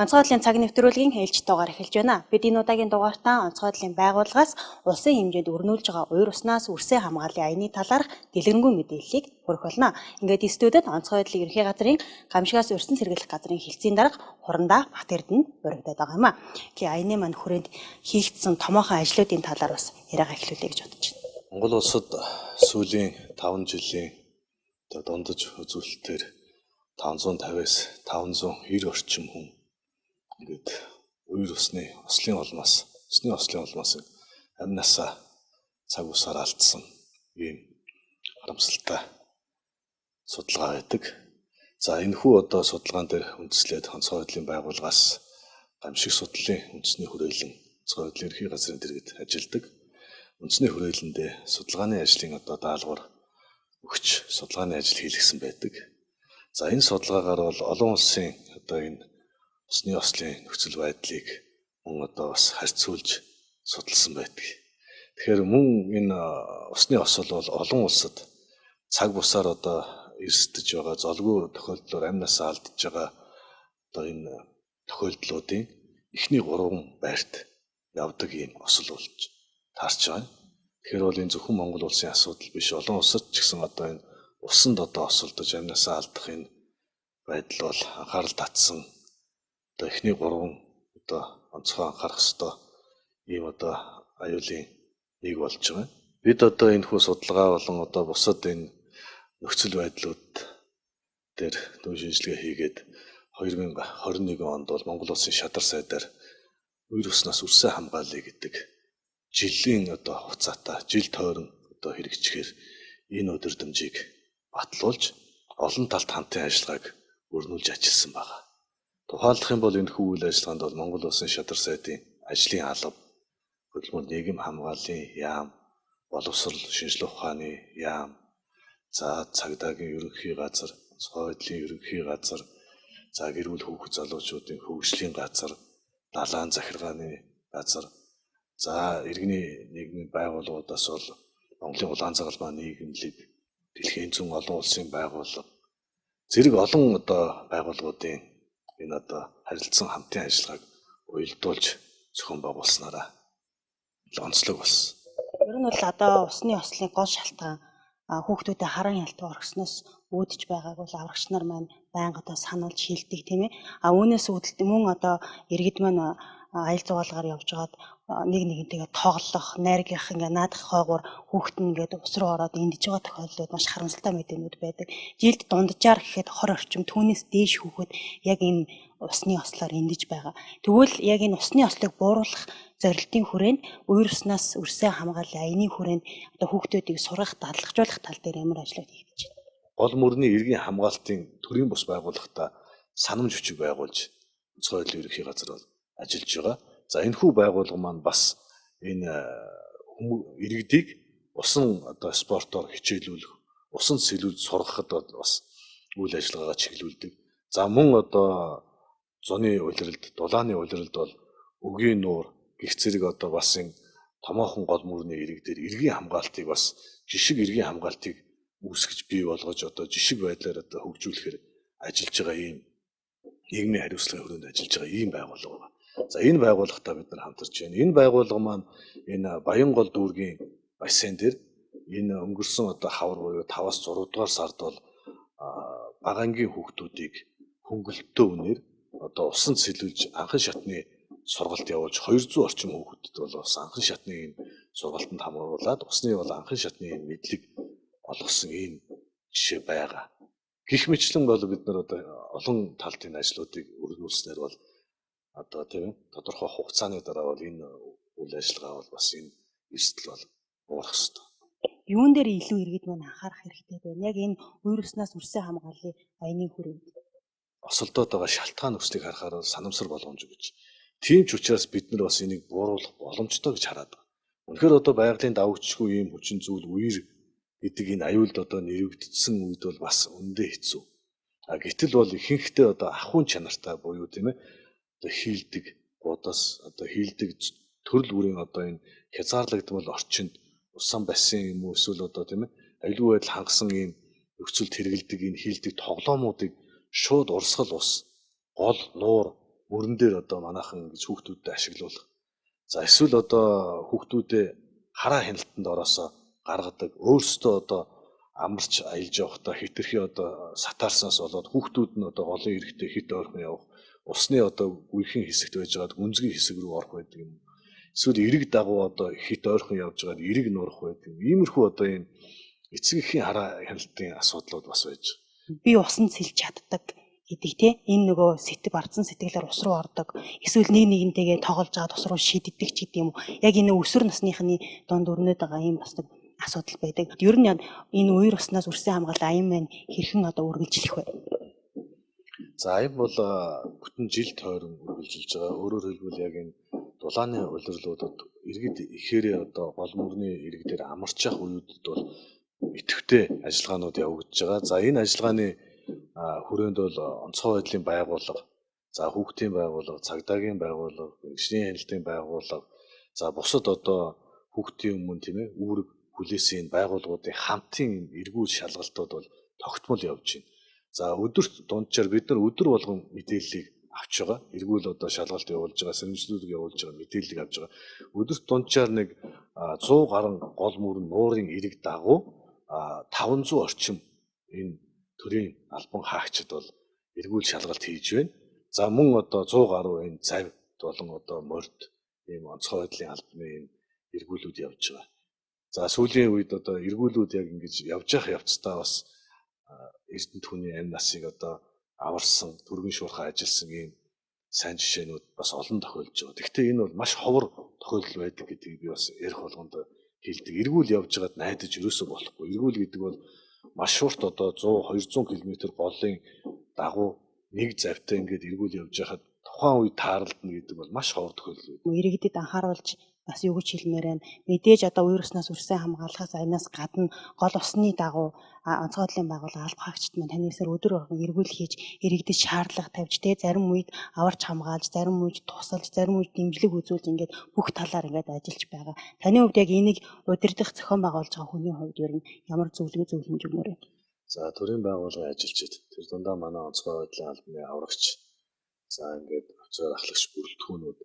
Онцгой байдлын цаг нэвтрүүлгийн ээлж дугаар эхэлж байна. Бид энэ удаагийн дугаартаа онцгой байдлын байгууллагаас улсын хэмжээнд өрнүүлж байгаа уур уснаас үрсээ хамгааллын аяны талаарх дэлгэрэнгүй мэдээллийг хүргэх болно. Ингээд студиуд онцгой байдлын ерхий газрын гамшигаас өрсөн сэргийлэх газрын хэлтсийн дарга Хурандаа Бахтэрдэнд өргөдөд байгаа юм а. Тэгээ аяны мань хүрээнд хийгдсэн томоохон ажлуудын талаар бас яриагаа эхлүүлэе гэж бодож байна. Монгол улсад сүүлийн 5 жилийн дундаж үзүүлэлтээр 550-аас 590 орчим хүн ингээд ослын улмаас амь насаа цаг усаар алдсан ийм харамсалтай судалгаа байдаг. За энэхүү судалгаан дээр үндэслээд онцгой байдлын байгууллагаас гамшиг судлалын үндэсний хүрээлэн онцгой байдлын ерхий газрын дэргэд ажилладаг. Үндэсний хүрээлэндээ судалгааны ажлын даалгавар өгч судалгааны ажил хийлгэсэн байдаг. За энэ судалгаагаар бол олон улсын энэ усны ослын нөхцөл байдлыг мөн бас харьцуулж судалсан байдаг. Тэгэхээр мөн энэ усны осол бол олон улсад цаг бусаар эрсдэж байгаа золгүй тохиолдлоор амь насаа алдж байгаа энэ тохиолдлуудын эхний 3 байрт явдаг ийм осол болж таарч байгаа. Тэгэхээр бол энэ зөвхөн Монгол улсын асуудал биш, олон улсад ч гэсэн энэ усанд осолдож амь насаа алдах энэ байдал бол анхаарал татсан эхний 3 онцгой анхаарах ёстой ийм аюулын нэг болж байгаа. Бид энэхүү судалгаа болон бусад энэ нөхцөл байдлууд дээр төв шинжилгээ хийгээд 2021 онд бол Монгол улсын шадар сайдаар уур уснаас үрсээ хамгаалъя гэдэг жилийн хугацаатай жил тойрон хэрэгжихээр энэ өдөрдөмжийг батлуулж олон талт хамтын ажиллагааг өрнүүлж ажилласан байна. Тухайлах юм бол энэхүү үйл ажиллагаанд бол Монгол улсын шадар сайдын ажлын алба, хөдөлмөр нийгэм хамгааллын яам, боловсрол шинжилгээ ухааны яам, за цагдаагийн ерөнхий газар, онцгой байдлын ерөнхий газар, за гэр бүл хүүхэд залуучуудын хөгжлийн газар, далайн захиргааны газар, за иргэний нийгмийн байгууллагуудаас бол Монголын улаан загалмай нийгэмлэг, дэлхийн зүүн олон улсын байгууллага, зэрэг олон байгууллагуудын энэ харилцан хамтын ажиллагааг уялдуулж зохион байгуулснараа онцлог болсон. Ер нь бол усны ослын гол шалтгаан хүүхдүүдэд харан ялтуу оргисноос үүдэж байгааг бол аврагч нар маань байнга сануулж шилдэг тийм ээ. Үүнээс үүдэлт мөн иргэд маань аял зугаалгаар явж байгаад нэгнтэйгээ тоглох, найргийнх наадах хойгоор хүүхэд нь ус руу ороод эндэж байгаа тохиолдлууд маш харамсалтай мэдээнүүд байдаг. Жилд дунджаар гэхэд 20 орчим түүнээс дээш хүүхэд яг энэ усны ослоор эндэж байгаа. Тэгвэл яг энэ усны ослыг бууруулах зорилтын хүрээнд уур уснаас үрсээ хамгааллын аяны хүрээнд хүүхдүүдийг сургах, дадлагжуулах тал дээр ямар ажлууд хийгдэж байна? Гол мөрний иргэн хамгаалтын төрийн бус байгууллагатай санамж хүчиг байгуулж онцгой байдлын ерөнхий газар бол ажиллаж байгаа. За энэхүү байгууллага маань бас энэ иргэдийг усан спортоор хичээлүүлэх, усан сэлүүл сургахад бас үйл ажиллагаагаа чиглүүлдэг. За мөн зуны улиралд, дулааны улиралд бол өгийн нуур гих зэрэг бас энэ томоохон гол мөрний иргэдээр иргэн хамгаалтыг бас жишг иргэн хамгаалтыг үүсгэж бий болгож жишг байдлаар хөгжүүлэхээр ажиллаж байгаа ийм нийгмийн хариуцлагын хүрээнд ажиллаж байгаа ийм байгууллага байна. За энэ байгууллагатай бид нар хамтарч байна. Энэ байгууллага маань энэ Баянгол дүүргийн бассейн дээр энэ өнгөрсөн хавар буюу 5-аас 6 дугаар сард бол багаангийн хүүхдүүдийг хөнгөлөлтөө үнээр усанд сэлүүлж анхан шатны сургалт явуулж 200 орчим хүүхэдд бол бас анхан шатны энэ сургалтанд хамруулад усны бол анхан шатны мэдлэг олгосон ийм жишээ байгаа. Гэх мэтлэн бол бид нар олон талын ажлуудыг өргөнүүлснээр бол тодорхой хугацааны дараа бол энэ үйл ажиллагаа бол бас энэ эрсдэл бол уурах ёстой. Юун дээр илүү иргэд маань анхаарах хэрэгтэй байна? Яг энэ уур уснаас үрсээ хамгааллын аяны хүрээнд осолдоод байгаа шалтгаан нөхцөлийг харахаар санамсар боломж гэж. Тийм ч учраас бид нар бас энийг бууруулах боломжтой гэж хараад байна. Үнэхээр байгалийн давагчгүй ийм хүчин зүйл үер гэдэг энэ аюулд нэрвэгдсэн үед бол бас үндэ хэцүү. Гэтэл бол ихэнхдээ ахуйн чанартай буюу тийм ээ хийлдэг гудас хийлдэг төрөл бүрийн энэ хязгаарлагдмал орчинд усан бассейн юм уу эсвэл тийм ээ аюулгүй байдал хангасан ийм нөхцөлд хэрэгэлдэг энэ хийлдэг тоглоомуудыг шууд урсгал ус, гол нуур өрн дээр одоо манайхан ингэж хүүхдүүдэд ашиглуулах. За эсвэл одоо хүүхдүүдээ хараа хяналтанд ороосоо гаргадаг. Өөрсдөө одоо амарч аялж явахдаа хитрхи одоо сатаарснаас болоод хүүхдүүд нь одоо голын иргэдэд хит ойрхон явах. Усны одоо гүйхэн хэсэгт байж байгаад гүнзгий хэсэг рүү орох байдаг юм. Эсвэл эрэг дагуу одоо хит ойрхон явж байгаад эрэг нурах байдаг. Иймэрхүү одоо энэ эцэг эхийн хараа хяналтын асуудлууд бас байж байгаа. Би усанд сэлж чаддаг гэдэг те энэ нөгөө бардсан сэтгэлээр ус руу ордог эсвэл нэг нэгнтэйгээ тоглож байгаа ус руу шиддэг ч гэдэг юм уу. Яг энэ өсвөр насныхны донд өрнөд байгаа юм бас нэг асуудал байдаг. Ер нь энэ уур уснаас үрсэн хамгаалал аян маань хэрхэн одоо үргэлжлэх вэ? За аян бол бүтэн жил тойрон үргэлжилж байгаа. Өөрөөр хэлбэл яг энэ дулааны улирлуудад иргэд ихээрээ одоо гол мөрний иргэдээр амарчих үеүүдэд бол идэвхтэй ажиллагаанууд явагдаж байгаа. За энэ ажиллагааны хүрээнд бол онцгой байдлын байгууллага, за хүүхдийн байгууллага, цагдаагийн байгууллага, мэргэжлийн хяналтын байгууллага, за бусад одоо хүүхдийн өмнө тийм ээ үүрэг хүлээсэн байгууллагуудын хамтын эргүүл шалгалтууд бол тогтмол явж байна. За өдөрт дунджаар бид нар өдөр болгон мэдээллийг авч байгаа. Эргүүл одоо шалгалт явуулж байгаа, сэрэмжлүүлэг явуулж байгаа мэдээллийг авч байгаа. Өдөрт дунджаар нэг 100 гаруй гол мөрөн нуурын эрэг дагуу 500 орчим энэ төрийн албан хаагчид бол эргүүл шалгалт хийж байна. За мөн одоо 100 гаруй энэ цав болон одоо морд ийм онцгой байдлын албаны энэ эргүүлүүд явж байгаа. За сүүлийн үед одоо эргүүлүүд яг ингэж явж явах явцдаа бас Эрдэнэт хүний амь насыг одоо аварсан, түргэн шуурхай ажилласан ийм сайн жишээнүүд бас олон тохиолдож байгаа. Гэхдээ энэ бол маш ховор тохиолдол байдаг гэдгийг би бас ярих болгонд хэлдэг. Эргүүл явж байгаад найдаж ерөөсөө болохгүй. Эргүүл гэдэг бол маш шуурт одоо 100 200 км голын дагуу нэг завтай ингээд эргүүл явж байхад тухайн үед тааралдна гэдэг бол маш ховор тохиолдол. Иргэдэд анхааруулж бас юу гэж хэлмээр байна. Мэдээж одоо вируснаас үрсэн хамгаалахаас аянаас гадна гол усны дагуу онцгой байдлын байгууллага алба хаагчид маань таны эсрэг өдөр болгон эргүүл хийж иргэдэд шаардлага тавьж те зарим үед аварч хамгаалж, зарим үед тусалж, зарим үед дэмжлэг үзүүлж ингээд бүх талаар ингээд ажиллаж байгаа. Таны хувьд яг энийг удирдах зохион байгуулж байгаа хүний хувьд ер нь ямар зөвлөгөө зөвлөмж өгмөр вэ? За төрийн байгууллагын ажилчид тэр дундаа манай онцгой байдлын албаны аврагч, за ингээд офицер ахлагч бүрэлдэхүүнүүд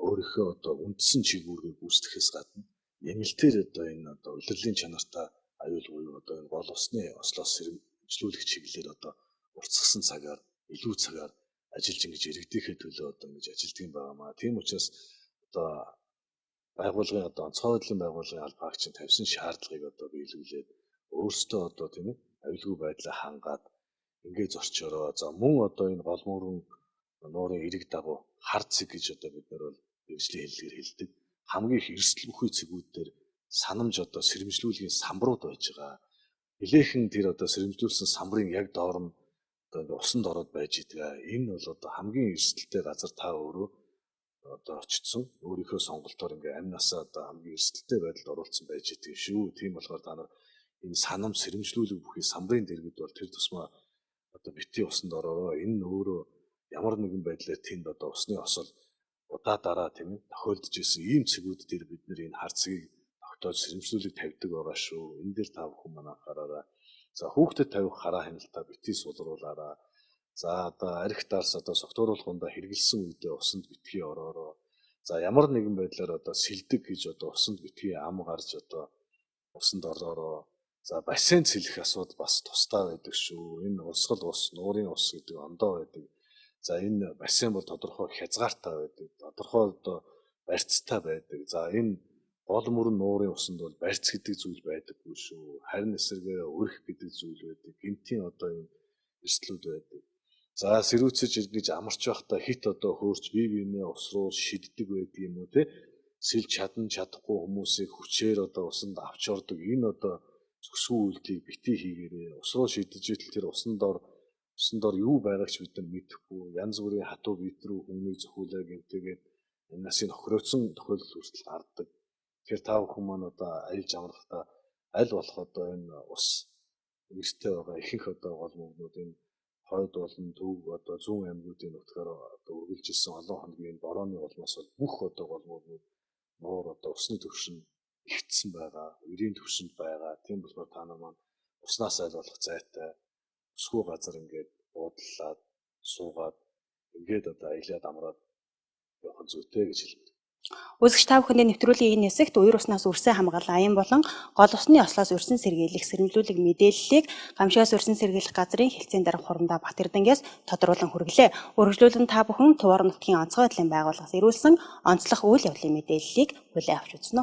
өөрийнхөө одоо үндсэн чиглэлийг гүйцэтгэхээс гадна нэмэлтээр одоо энэ одоо улирлын чанартай аюул буюу одоо энэ гол усны ослоос сэрэмжлүүлэх чиглэлээр одоо уртсгсан цагаар илүү цагаар ажиллаж ингэж иргэдийнхээ төлөө одоо ингэж ажилтдаг юм байнамаа. Тийм учраас одоо байгууллагын одоо онцгой байдлын байгууллагын алба хаагчид тавьсан шаардлагыг одоо биелүүлээд өөрсдөө одоо тийм ээ аюулгүй байдлаа хангаад ингээд зорчороо. За мөн одоо энэ гол мөрөн нуурын эрэг дагуу хар цэг гэж одоо бид нар бол мэргэжлийн хэллэгээр хэлдэг. Хамгийн их эрсдэл бүхий цэгүүд дээр санамж одоо сэрэмжлүүлгийн самбарууд байж байгаа. Нилээхэн тэр одоо сэрэмжлүүлсэн самбарын яг доор нь одоо усанд ороод байж идэг. Энэ бол одоо хамгийн эрсдэлтэй газар та өөрөө одоо очсон өөрийнхөө сонголтоор ингээ амь насаа одоо хамгийн эрсдэлтэй байдалд оруулсан байж идэг шүү. Тийм болохоор та нар энэ санам сэрэмжлүүлэг бүхий самбарын дэргэд бол тэр тусмаа одоо битгий усанд ороороо. Энэ нь өөрөө ямар нэгэн байдлаар тэнд одоо усны осол удаа дараа тийм ээ тохиолдож исэн ийм цэгүүд дээр бид нэр энэ хар цэгийг тогтоож сэрэмжлүүлэг тавьдаг байгаа шүү. Энэ дээр та бүхэн манай анхаараарай. За хүүхдэд тавих хараа хяналтаа битгий сулруулаарай. За одоо арх дарс одоо согтууруулахундаа хэрэгэлсэн үедээ усанд битгий ороороо. За ямар нэгэн байдлаар одоо сэлдэг гэж одоо усанд битгий ам гарч одоо усанд ороороо. За бассейн цэлэх асуудал бас тусдаа байдаг шүү. Энэ урсгал ус, нуурын ус гэдэг ондоо байдаг. За энэ бассейн бол тодорхой хязгаартай байдаг. Тодорхой одоо барьцтай байдаг. За энэ гол мөрөн нуурын усанд бол барьц гэдэг зүйл байдаггүй шүү. Харин эсрэгээр өрх гэдэг зүйл байдаг. Гэмтийн одоо энэ эрсдлүүд байдаг. За сэрүүцэж ингэж амарч байхдаа хит одоо хөөрч бие биенээ ус руу шиддэг байдаг юм уу те? Сэлж чадна чадахгүй хүмүүсийг хүчээр одоо усанд авч ордог. Энэ одоо зөвсгөө үйлдэлийг битгий хийгээрээ ус руу шидэж итэл тэр усан дор юу байгаагч бид нар мэдэхгүй янз бүрийн хатуу бит рүү хүмүүийг зөвхүүлээ гэмтээгээд энэ насыг охироцсон тохиолдол хүртэл гардаг. Тэгэхээр та бүхэн маань одоо аялж амрахдаа аль болох одоо энэ ус нэртэй байгаа ихэнх одоо гол мөрнүүд энэ хойд болон төв одоо зүүн аймагуудын нутгаар одоо үргэлжилсэн олон хоногийн борооны улмаас бол бүх одоо гол мөрнүүд нуур одоо усны түвшин ихтсэн байгаа, өрийн түвшинд байгаа. Тийм болохоор та нар маань уснаас аль болох зайтай усгүй газар ингээд буудлаад суугаад ингээд одоо аялаад амраад явах зүйтэй гэж хэлмээр. Үзэгч та бүхэндээ нэвтрүүлгийн энэ хэсэгт уур уснаас үрсэн хамгаалал аян болон гол усны ослоос үрсэн сэргийлэх сэрэмжлүүлэг мэдээллийг Гамшигаас үрсэн сэргийлэх газрын хэлтсийн дарга Хурамдаа Батэрдангээс тодруулан хүргэлээ. Үргэлжлүүлэн та бүхэн Туваар нутгийн онцгой байдлын байгууллагаас ирүүлсэн онцлог үйл явдлын мэдээллийг хүлээн авч үзнэ.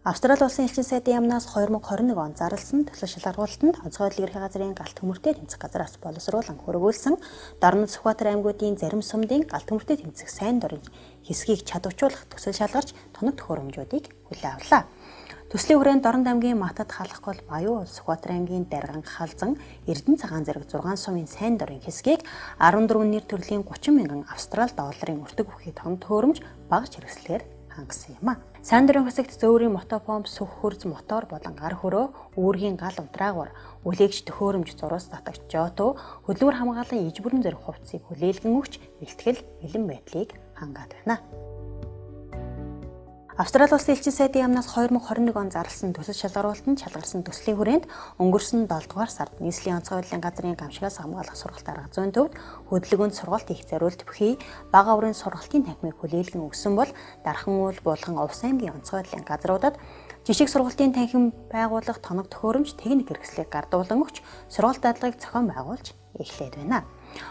Австрали улсын элчин сайдын яамнаас 2021 он зарласан төсөл шалгаруулалтанд онцгой байдлын ерхий газрын галт төмөртэй тэмцэх газраас боловсруулан хөргүүлсэн Дорнод Сүхбаатар аймагуудын зарим сумдын галт төмөртэй тэмцэх сайн дурын хэсгийг чадваржуулах төсөл шалгарч тоног төхөөрөмжүүдийг хүлээн авлаа. Төслийн хүрээнд Дорнод аймгийн Матад халах гол Баян улс Сүхбаатар аймгийн Дарган халзан Эрдэнэ цагаан зэрэг 6 сумын сайн дурын хэсгийг 14 нэр төрлийн 30 мянган австрали долларын өртөг бүхий тоног төхөөрөмж багж хэрэгслээр хангасан юм а. Сайн дурын хэсэгт зөөврийн мотопомп, сүх хөрз мотор болон гар хөрөө, үүргийн гал унтраагвар, үлээгч төхөөрөмж зурвас татагч жото, хөдөлмөр хамгааллын иж бүрэн зэрэг хувцсыг хүлээлгэн өгч бэлтгэл бэлэн байдлыг хангаад байна. Австрали улсын элчин сайдын яамнаас 2021 он зарласан төсөл шалгаруулалтанд шалгарсан төслийн хүрээнд өнгөрсөн 7 дугаар сард нийслэлийн онцгой байдлын газрын Гамшигаас хамгаалах сургалт арга зүйн төвд хөдөлгөөнд сургалт хийх зориулт бүхий бага аврын сургалтын танхимыг хүлээлгэн өгсөн бол Дархан уул Булган Увс аймгийн онцгой байдлын газруудад жишг сургалтын танхим байгуулах тоног төхөөрөмж техник хэрэгслийг гардуулан өгч сургалт дадлагыг зохион байгуулж эхлээд байна.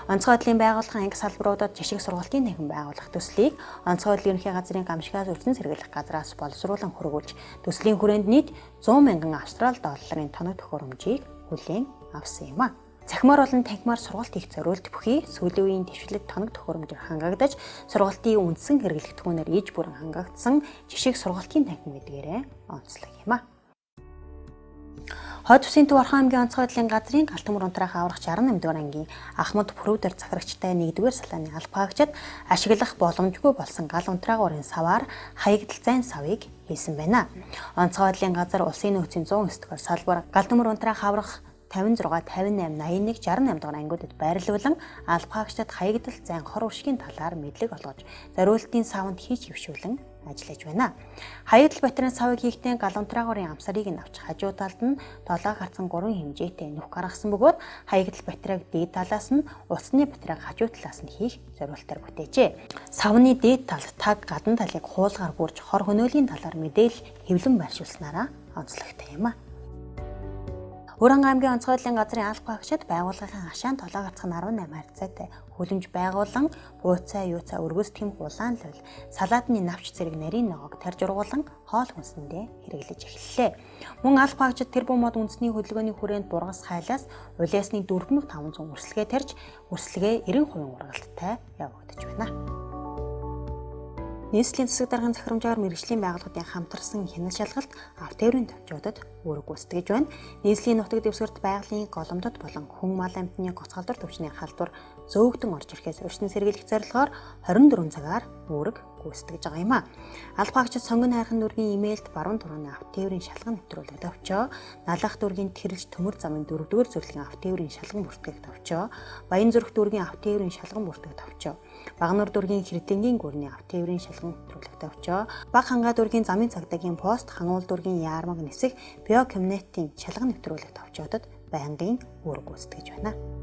Онцгой байдлын байгууллагын анги салбаруудад жишг сургалтын танхим байгуулах төслийг онцгой байдлын ерөнхий газрын Гамшигаас үрдэн сэргийлэх газраас боловсруулан хөргүүлж төслийн хүрээнд нийт 100 мянган австрали долларын тоног төхөөрөмжийг хүлээн авсан юм а. Цахимаар болон танхимаар сургалт хийх зориулт бүхий сүүлийн үеийн дэвшлэг тоног төхөөрөмжөөр хангагдаж сургалтын үндсэн хэрэглэгдэхүүнээр иж бүрэн хангагдсан жишг сургалтын танхим гэдгээрээ онцлог юм а. Хойд Усийн төв Орхон аймгийн онцгой байдлын газрын галт төмөр унтраах аврах 68 дугаар ангийн Ахмад Пүрүүдэр захирагчтай 1-р салааны албаагчид ашиглах боломжгүй болсон гал унтраагуурын саваар хаягдал зайн савыг хийсэн байна. Онцгой байдлын газар улсын нөөцийн 109 дугаар салбар гал төмөр унтраах аврах 56, 58, 81, 68 дугаар ангиудад байрлуулан албаагчдад хаягдал зайн хор уршгийн талаар мэдлэг олгож зориултын саванд хийж хөвшүүлэн ажиллаж байна. Хаягдал батрын савыг хийхдээ гал унтраагуурын амсарыг нь авч хажуу талд нь 7 гарцан 3 хэмжээтэй нүх гаргасан бөгөөд хаягдал батрыг дээд талаас нь уцсны батрыг хажуу талаас нь хийх зориултаар бүтээжээ. Савны дээд талд таг гадна талыг хуулгаар бүрж хор хөнөөлийн талаар мэдээлэл хэвлэн байршуулснараа онцлогтой юм а. Өрөн аймгийн онцгой байдлын газрын албаагчид байгууллагын хашаан толоо гарцхан 18 харьцаатай хүлэмж байгуулан бууцаа, юуцаа, өргөс тэм хулаан лавл, салаатны навч зэрэг нарийн ногоог тарж ургуулan хоол хүнсэндээ хэрэглэж эхэллээ. Мөн албаагчид тэр бумод үндэсний хөдөлгөөний хүрээнд бургас хайлаас улиасны 4500 үрсэлгээ тарьж үрсэлгээ 90% ургалттай явагдаж байна. Нийслэлийн засаг даргын захирамжаар мэргэжлийн байгууллагын хамтарсан хяналт шалгалт авто тээврийн төвчүүдэд үүрэг гүйцэтгэж байна. Нийслэлийн нутаг дэвсгэрт байгалийн голомдод болон хүн мал амьтны гоцгалдуур төвчний халдвар зөөгдөн орж ирэхээс урьдчилан сэргийлэх зорилгоор 24 цагаар үүрэг гүйцэтгэж байгаа юм а. Албаагчид сонгон хайрхан дүүргийн имэйлд баруун турганы авто тээврийн шалган нэвтрүүлэг товчоо, налах дүүргийн тэрэлж төмөр замын 4-р зөвлөлийн авто тээврийн шалган бүртгэх товчоо, Баян зүрх дүүргийн авто тээврийн шалган бүртгэх товчоо, Багнуур дүүргийн Хэрдэнгийн гүрний авто тээврийн шалган нэвтрүүлэг товчоо, Баг хангаа дүүргийн замын цагдаагийн пост, Хангуул дүүргийн яармаг нисэх биокомнетийн шалган нэвтрүүлэг товчоодод байнгын үүрэг гүйцэтгэж байна.